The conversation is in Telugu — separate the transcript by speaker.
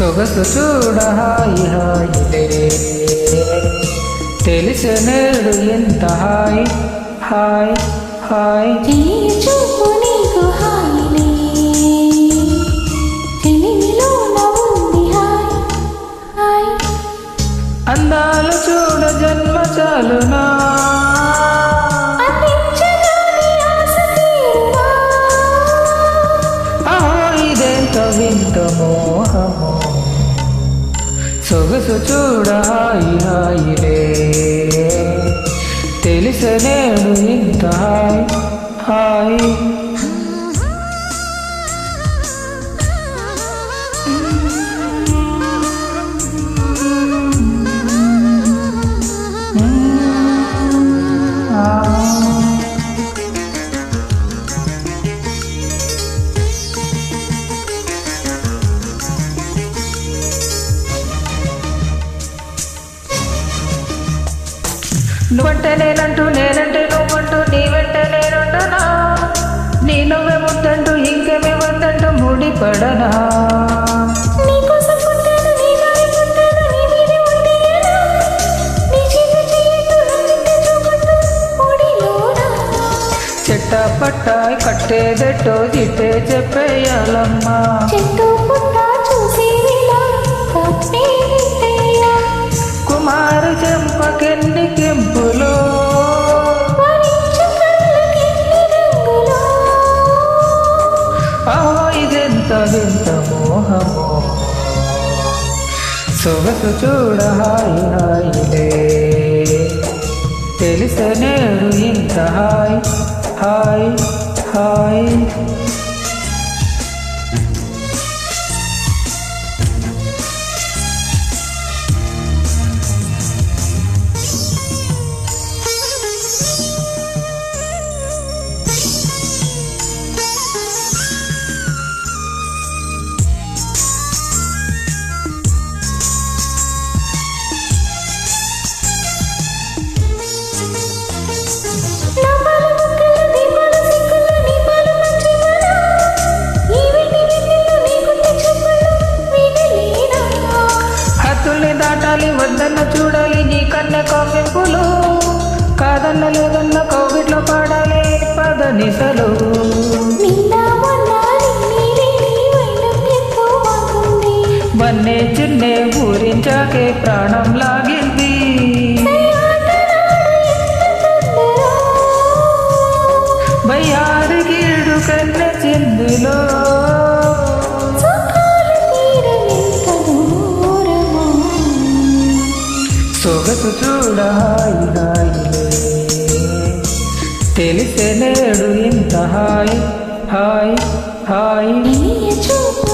Speaker 1: సొగసు చూడ హాయి హాయిలే తెలిసే నేడు ఎంత హాయ్ హాయ్ హాయ్
Speaker 2: చూపు నీకు హాయిలే తెలివిలోన ఉంది హాయ్ హాయ్
Speaker 1: అందాలు చూడ జన్మ చాలునా
Speaker 2: అందించగానే ఆశ తీరునా
Speaker 1: ఇదెంత వింత మోహము సొగసు చూడ హాయి హాయిలే తెలిసే నేడు ఇంత హాయ్ హాయ్ నువ్వంటే నేనంటూ నేనంటే నువ్వంటూ నీ వెంట నేనుండనా నీ నువ్వే ముద్దంటూ ఇంకేమే వద్దంటూ ముడిపడనా
Speaker 2: నీకోసం పుట్టాను నీ దారి పుట్టాను నీ మీదే ఉండేనా నీ చేతి చేయట్టు నన్నింటే చూపట్టు ఒడిలోనా
Speaker 1: చెట్ట పట్టాయి కట్టేదెట్టో జిట్టే చెప్పేయాలమ్మా
Speaker 2: చెట్టు పుట్ట చూసి విలా తప్పేంటయ్యా
Speaker 1: కుమారు చెంపకెన్ని కెంపులో
Speaker 2: వరించు కళ్ళకెన్ని రంగులో
Speaker 1: ఇదెంత వింత మోహమో సొగసు చూడ హాయి హాయిలే తెలిసే నేడు ఇంత హాయ్ హాయ్ హాయ్ దాటాలి వద్దన్న చూడాలి నీ కన్నె కవ్వింపులు కాదన్న లేదన్న కౌగిట్లో పాడాలి పద నిసలు వన్నే చిన్నే ఊరించాకే ప్రాణం లాగింది బయ్యారి గీడు కన్నె చిందులో సొగసు చూడ హాయి హాయిలే తెలిసే నేడు ఇంత హాయ్ హాయ్ హాయ్
Speaker 2: చూపు